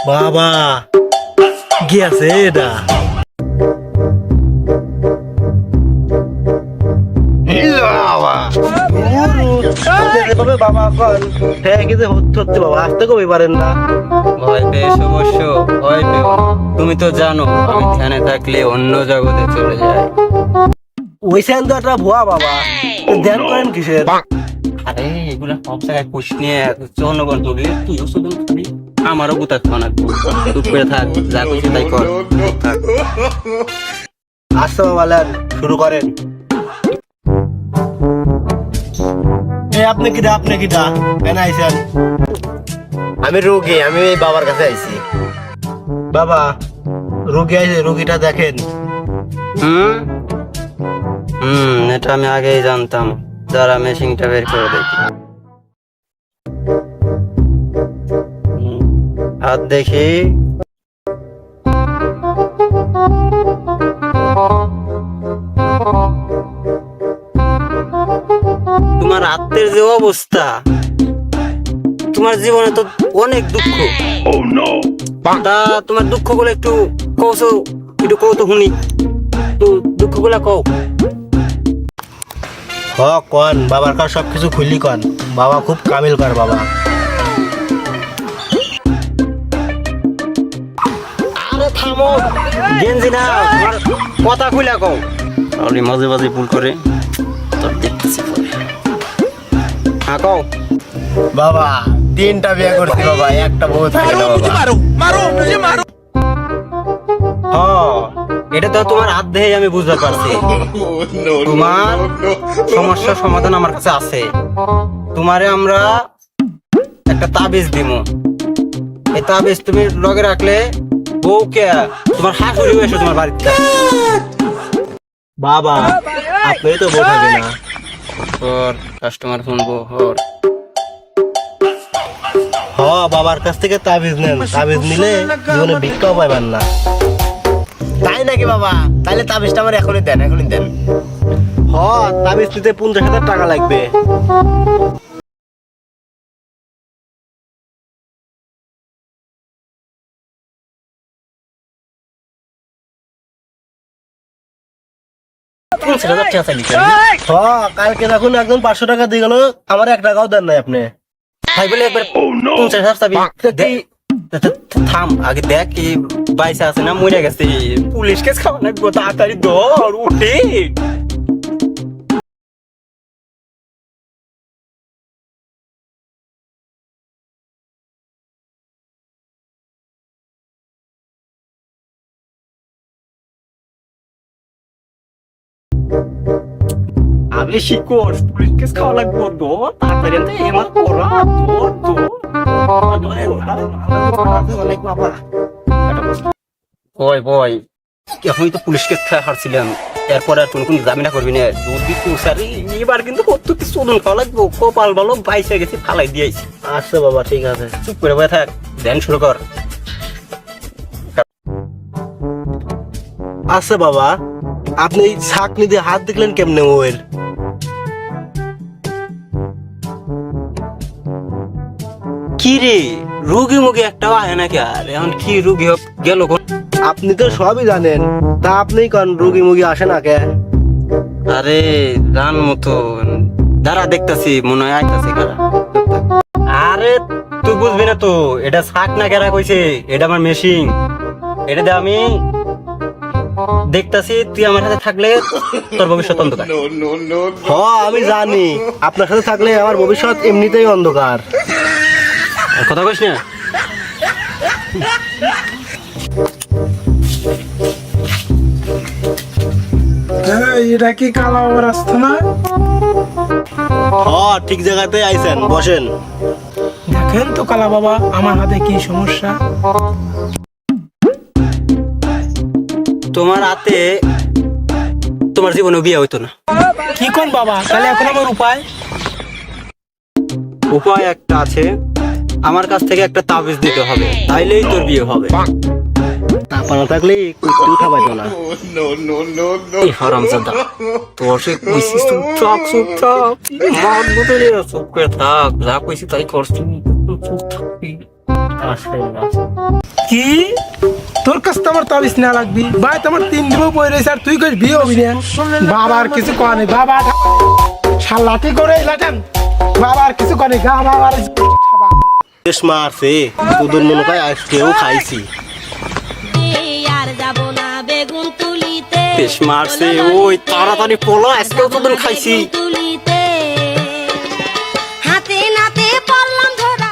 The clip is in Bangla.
বাবা কি আছে এটা? বাবা আসতে কবে পারেন না? ভয় পেয়েছ অবশ্য, ভয় পেও। তুমি তো জানো আমি ধ্যানে থাকলে অন্য জগতে চলে যাই। ওই তো একটা ভুয়া বাবা, ধ্যান করেন কিসের? আরে এগুলা সব জায়গায় কোশ নিয়ে জনগণ তুলি, তুইও শুধু খালি আমারও গুতাত বানাবো। চুপ করে থাক, যা খুশি তাই কর। থাক। আচ্ছা বাবা, শুরু করেন। আপনি কিটা কেন আইছেন? আমি রোগী, আমি এই বাবার কাছে আইছি। বাবা রোগী আইছে, রোগীটা দেখেন। হুম এটা আমি আগেই জানতাম। যারা মেশিনটা বের করে দেখি। হাত দেখি। তোমার আত্মের যে অবস্থা, তোমার জীবনে তো অনেক দুঃখ। তা তোমার দুঃখ গুলো একটু কৌছো, একটু কৌ তো শুনি। তো দুঃখ গুলা কও। কন বাবার কার সবকিছু খুললি কন। বাবা খুব কামিল কার বাবা। আরে থামো, গেঞ্জি না, তোমার কথা খুলে কও। তাহলে মাঝে মাঝে ভুল করে তোর দেখতেছি পরে। হ্যাঁ কও। বাবা 3টা বিয়ে করছি বাবা, একটা বউ থাকে না বাবা। এটা তো তোমার হাত দেখে আমি বুঝতে পারছি। তোমার সমস্যার সমাধান আমার কাছে আছে। তোমারে আমরা একটা তাবিজ দিব। এই তাবিজ তুমি লগে রাখলে বউকে তোমার শাশুড়ি এসে তোমার বাড়িতে। বাবা আপনি তো বউ থাকে না। ওর কাস্টমার শুনবো ওর। বাবার কাছ থেকে তাবিজ নেন, তাবিজ নিলে জীবনে ভিক্ষাও পাইবেন না। তাই নাকি বাবা? তাহলে তাবিজটা আমার এখনই দেন, এখনই দেন। তাবিজ নিতে 50,000 টাকা লাগবে। কালকে যখন একজন 500 টাকা দিয়ে গেল, আমার 1 টাকাও দেন নাই আপনি। তাই বলে একবার 50,000 চাবি। থাম, আগে দেখ কি বাইসা আছে না মরে গেছে। পুলিশ কেস খাওয়া লাগবো, তাড়াতাড়ি ধর উঠে। আমি শিকড়, পুলিশ কেস খাওয়া লাগবো, ধর তাড়াতাড়ি এমার করা, ধর ওই বই, এখন তো পুলিশ কেস খাওয়া হারছিলাম। এরপর আর কোন জামিনা করবি না। যদি তুষারি এবার কিন্তু কত কিছু চলুন খাওয়া লাগবো। কপাল বলো বাইসে গেছি, ফালাই দিয়েছি। আচ্ছা বাবা ঠিক আছে, চুপ করে বসে থাক, ধ্যান শুরু কর। আচ্ছা বাবা, আপনি ছাকনি দিয়ে হাত দেখলেন কেমনে? ওর কি রে, রুগী মুগী একটাও আয় নাকি? আর এখন কি রুগী গেল? আপনি তো সবই জানেন, তা আপনি কোন রুগী মুগী আসে না কে? আরে জান মতো যারা দেখতেছি মনে হয় আইতাছে কারা। আরে তুই বুঝবি না তো, এটা শাক না কেরা কইছে, এটা আমার মেশিন। এটা দিয়ে আমি দেখতাছি, তুই আমার সাথে থাকলে তোর ভবিষ্যৎ অন্ধকার। আমি জানি আপনার সাথে থাকলে আমার ভবিষ্যৎ এমনিতেই অন্ধকার। কথা কইস না। এটা কি কালা বাবার রাস্তা না? ঠিক জায়গাতে আইছেন, বসেন। দেখেন তো কালা বাবা, আমার হাতে কি সমস্যা? তোমার হাতে তোমার জীবনে বিয়ে হইতো না। কি কোন বাবা? তাহলে এখন আমার উপায়? উপায় একটা আছে, আমার কাছ থেকে একটা তাবিজ দিতে হবে, তাইলেই তোর বিয়ে হবে। টাকা না থাকলে উঠা পাইতো না। এই হারামজাদা, তোর সে কইছি চুপ থাক, মার বদলে চুপ করে থাক, যা কইছি তাই করছি, চুপ থাকবি। আসলে কি তোর কাছ তো আমার তাবিজ না লাগবি ভাই তোমার 3 দিব বই রয়েছে আর তুই কইস বিয়ে হবি না বাবার কিছু কয় নাই বাবা শালাটি করে লাটান বাবার কিছু কয় নাই গা বাবার বেশ মারছে তোদের মনে হয় আজকেও খাইছি আর যাব না বেগুন তুলিতে বেশ মারছে ওই তাড়াতাড়ি পোলা আজকেও তোদের খাইছি তুলিতে